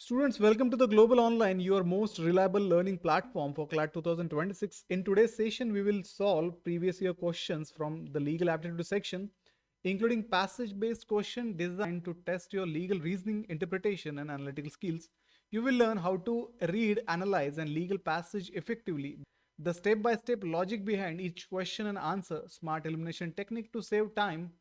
Students, welcome to the Global Online, your most reliable learning platform for CLAT 2026. In today's session, we will solve previous year questions from the legal aptitude section, including passage-based question designed to test your legal reasoning, interpretation, and analytical skills. You will learn how to read, analyze, and legal passage effectively, the step-by-step logic behind each question and answer, smart elimination technique to save time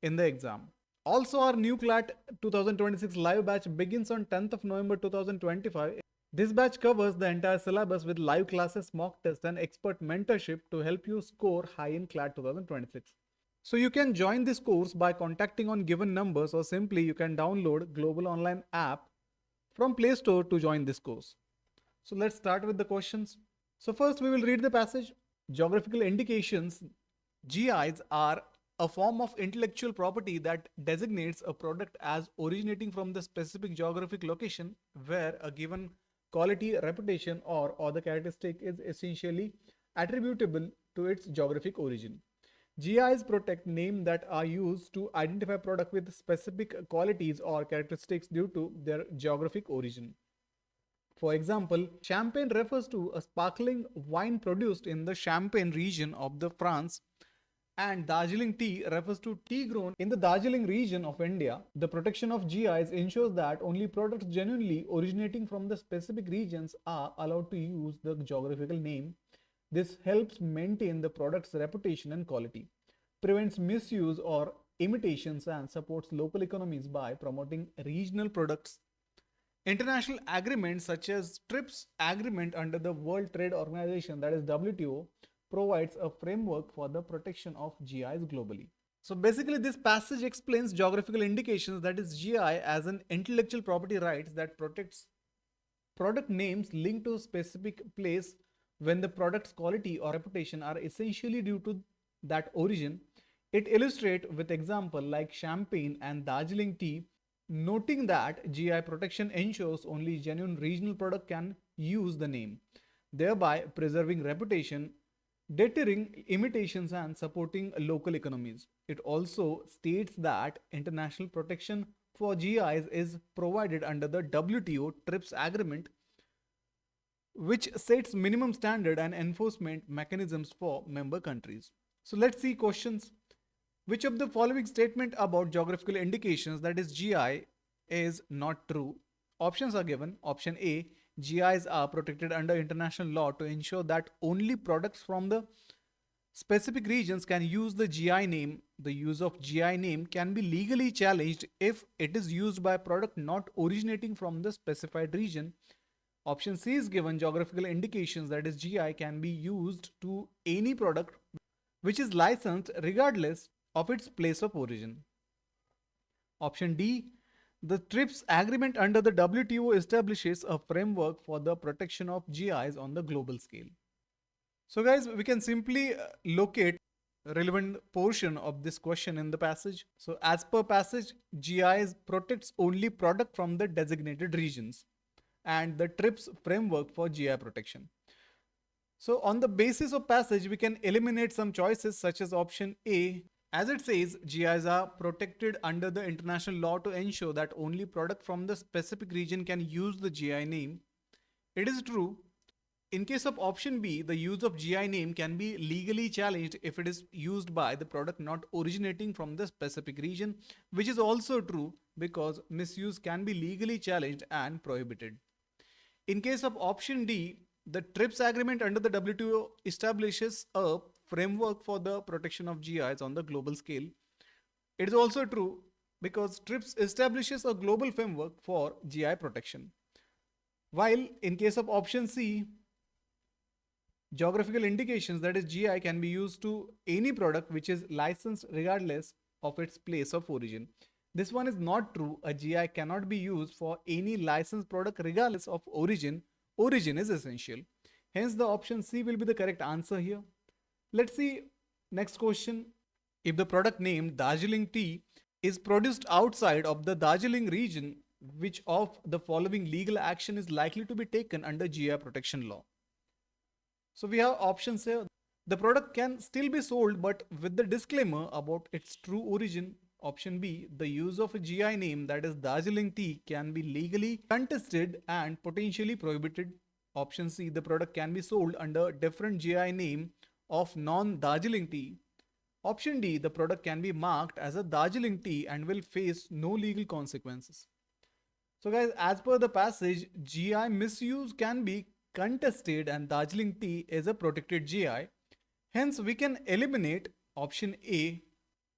in the exam. Also, our new CLAT 2026 live batch begins on 10th of November 2025. This batch covers the entire syllabus with live classes, mock tests, and expert mentorship to help you score high in CLAT 2026. So you can join this course by contacting on given numbers, or simply you can download Global Online app from Play Store to join this course. So let's start with the questions. So first we will read the passage. Geographical indications, GIs, are a form of intellectual property that designates a product as originating from the specific geographic location where a given quality, reputation, or other characteristic is essentially attributable to its geographic origin. GIs protect names that are used to identify product with specific qualities or characteristics due to their geographic origin. For example, Champagne refers to a sparkling wine produced in the Champagne region of the France, and Darjeeling tea refers to tea grown in the Darjeeling region of India. The protection of GIs ensures that only products genuinely originating from the specific regions are allowed to use the geographical name. This helps maintain the product's reputation and quality, prevents misuse or imitations, and supports local economies by promoting regional products. International agreements such as TRIPS agreement under the World Trade Organization, that is WTO, provides a framework for the protection of GIs globally. So basically this passage explains geographical indications, that is GI, as an intellectual property rights that protects product names linked to a specific place when the product's quality or reputation are essentially due to that origin. It illustrates with example like Champagne and Darjeeling tea, noting that GI protection ensures only genuine regional product can use the name, thereby preserving reputation, deterring imitations, and supporting local economies. It also states that international protection for GIs is provided under the WTO TRIPS agreement, which sets minimum standard and enforcement mechanisms for member countries. So let's see questions. Which of the following statement about geographical indications, that is GI, is not true? Options are given. Option A, GIs are protected under international law to ensure that only products from the specific regions can use the GI name. The use of GI name can be legally challenged if it is used by a product not originating from the specified region. Option C is given. Geographical indications, that is GI, can be used to any product which is licensed regardless of its place of origin. Option D, the TRIPS agreement under the WTO establishes a framework for the protection of GIs on the global scale. So guys, we can simply locate relevant portion of this question in the passage. So as per passage, GIs protects only product from the designated regions and the TRIPS framework for GI protection. So on the basis of passage, we can eliminate some choices such as option A. As it says, GIs are protected under the international law to ensure that only product from the specific region can use the GI name. It is true. In case of option B, the use of GI name can be legally challenged if it is used by the product not originating from the specific region, which is also true because misuse can be legally challenged and prohibited. In case of option D, the TRIPS agreement under the WTO establishes a framework for the protection of GIs on the global scale. It is also true because TRIPS establishes a global framework for GI protection. While in case of option C, geographical indications, that is GI, can be used to any product which is licensed regardless of its place of origin. This one is not true. A GI cannot be used for any licensed product regardless of origin. Origin is essential. Hence the option C will be the correct answer here. Let's see next question. If the product name Darjeeling tea is produced outside of the Darjeeling region, which of the following legal action is likely to be taken under GI protection law? So we have options here. The product can still be sold but with the disclaimer about its true origin. Option B, the use of a GI name that is Darjeeling tea can be legally contested and potentially prohibited. Option C, the product can be sold under different GI name of non-Darjeeling tea. Option D, the product can be marked as a Darjeeling tea and will face no legal consequences. So guys, as per the passage, GI misuse can be contested and Darjeeling tea is a protected GI. Hence, we can eliminate option A,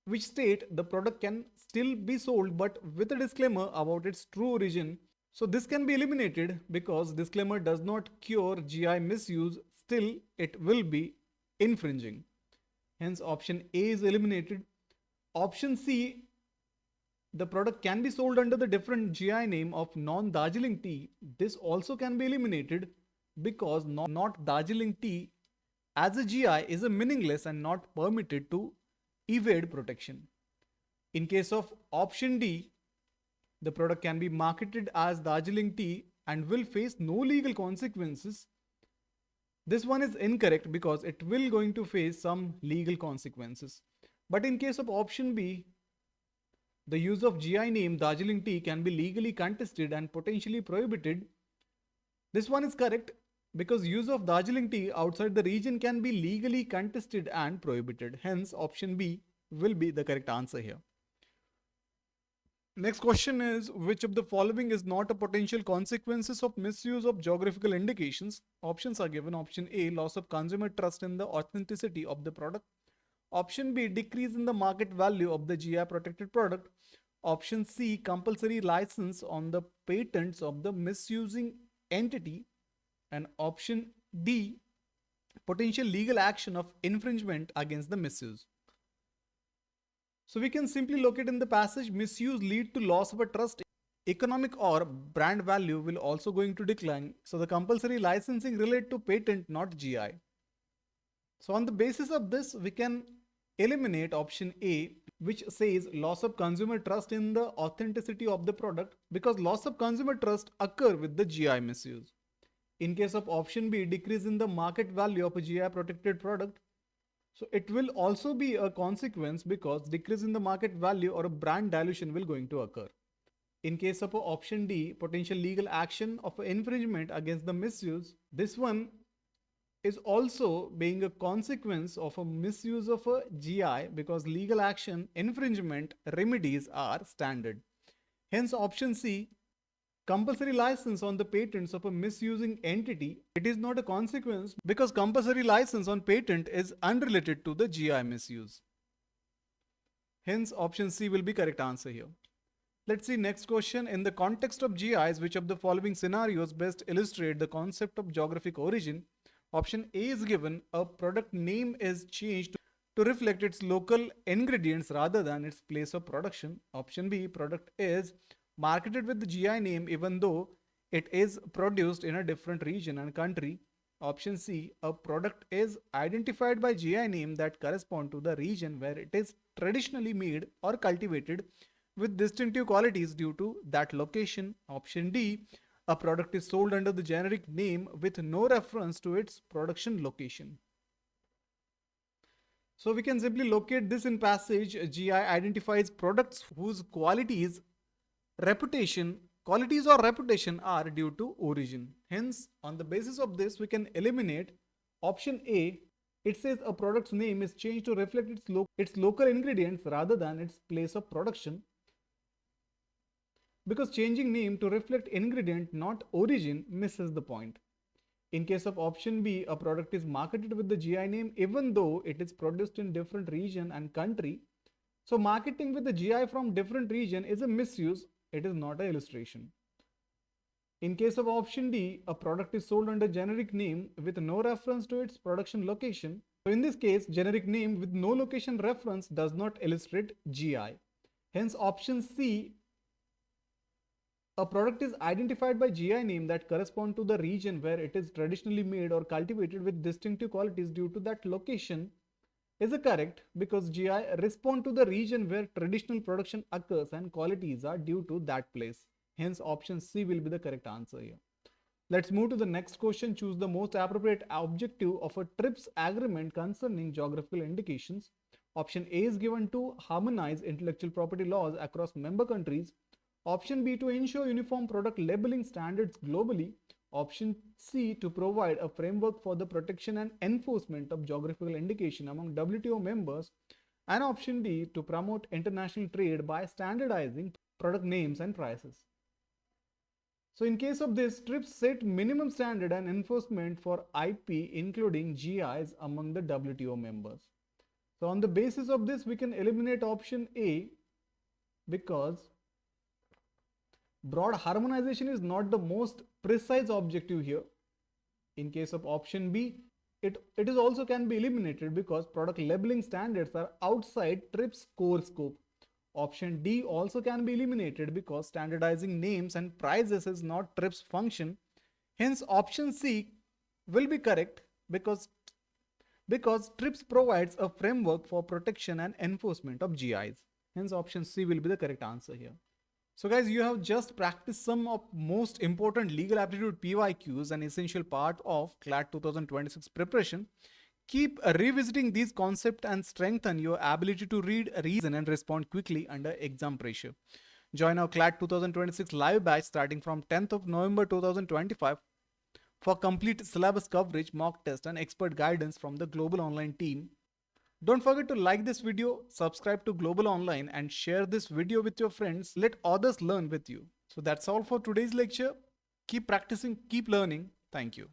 which state the product can still be sold but with a disclaimer about its true origin. So this can be eliminated because disclaimer does not cure GI misuse, still it will be infringing. Hence option A is eliminated. Option C, the product can be sold under the different GI name of non-Darjeeling tea. This also can be eliminated because not Darjeeling tea as a GI is a meaningless and not permitted to evade protection. In case of option D, the product can be marketed as Darjeeling tea and will face no legal consequences. This one is incorrect because it will going to face some legal consequences. But in case of option B, the use of GI name Darjeeling tea can be legally contested and potentially prohibited. This one is correct because use of Darjeeling tea outside the region can be legally contested and prohibited. Hence, option B will be the correct answer here. Next question is, which of the following is not a potential consequences of misuse of geographical indications? Options are given. Option A, loss of consumer trust in the authenticity of the product. Option B, decrease in the market value of the GI protected product. Option C, compulsory license on the patents of the misusing entity. And option D, potential legal action of infringement against the misuse. So we can simply locate in the passage, misuse lead to loss of a trust, economic or brand value will also going to decline. So the compulsory licensing relate to patent, not GI. So on the basis of this, we can eliminate option A, which says loss of consumer trust in the authenticity of the product, because loss of consumer trust occur with the GI misuse. In case of option B, decrease in the market value of a GI protected product, so it will also be a consequence because decrease in the market value or a brand dilution will going to occur. In case of option D, potential legal action of infringement against the misuse, this one is also being a consequence of a misuse of a GI because legal action infringement remedies are standard. Hence option C, compulsory license on the patents of a misusing entity, it is not a consequence because compulsory license on patent is unrelated to the GI misuse. Hence option C will be correct answer here. Let's see next question. In the context of GIs, which of the following scenarios best illustrate the concept of geographic origin? Option A is given, a product name is changed to reflect its local ingredients rather than its place of production. Option B, product is marketed with the GI name even though it is produced in a different region and country. Option C, a product is identified by GI name that correspond to the region where it is traditionally made or cultivated with distinctive qualities due to that location. Option D, a product is sold under the generic name with no reference to its production location. So we can simply locate this in passage. GI identifies products whose qualities or reputation are due to origin. Hence, on the basis of this, we can eliminate option A. It says a product's name is changed to reflect its local ingredients rather than its place of production. Because changing name to reflect ingredient, not origin, misses the point. In case of option B, a product is marketed with the GI name even though it is produced in different region and country. So marketing with the GI from different region is a misuse. It is not an illustration. In case of option D, a product is sold under generic name with no reference to its production location. So in this case, generic name with no location reference does not illustrate GI. Hence option C, a product is identified by GI name that correspond to the region where it is traditionally made or cultivated with distinctive qualities due to that location, is a correct because GI respond to the region where traditional production occurs and qualities are due to that place. Hence option C will be the correct answer here. Let's move to the next question. Choose the most appropriate objective of a TRIPS agreement concerning geographical indications. Option A is given to harmonize intellectual property laws across member countries. Option B to ensure uniform product labeling standards globally. Option C to provide a framework for the protection and enforcement of geographical indication among WTO members. And option D to promote international trade by standardizing product names and prices. So in case of this, TRIPS set minimum standard and enforcement for IP including GIs among the WTO members. So on the basis of this, we can eliminate option A because broad harmonization is not the most precise objective here. In case of option B, it is also can be eliminated because product labeling standards are outside TRIPS core scope. Option D also can be eliminated because standardizing names and prices is not TRIPS function. Hence option C will be correct because TRIPS provides a framework for protection and enforcement of GIs. Hence option C will be the correct answer here. So guys, you have just practiced some of most important legal aptitude PYQs, an essential part of CLAT 2026 preparation. Keep revisiting these concepts and strengthen your ability to read, reason and respond quickly under exam pressure. Join our CLAT 2026 live batch starting from 10th of November 2025 for complete syllabus coverage, mock test and expert guidance from the Global Online team. Don't forget to like this video, subscribe to Global Online and share this video with your friends. Let others learn with you. So that's all for today's lecture. Keep practicing, keep learning. Thank you.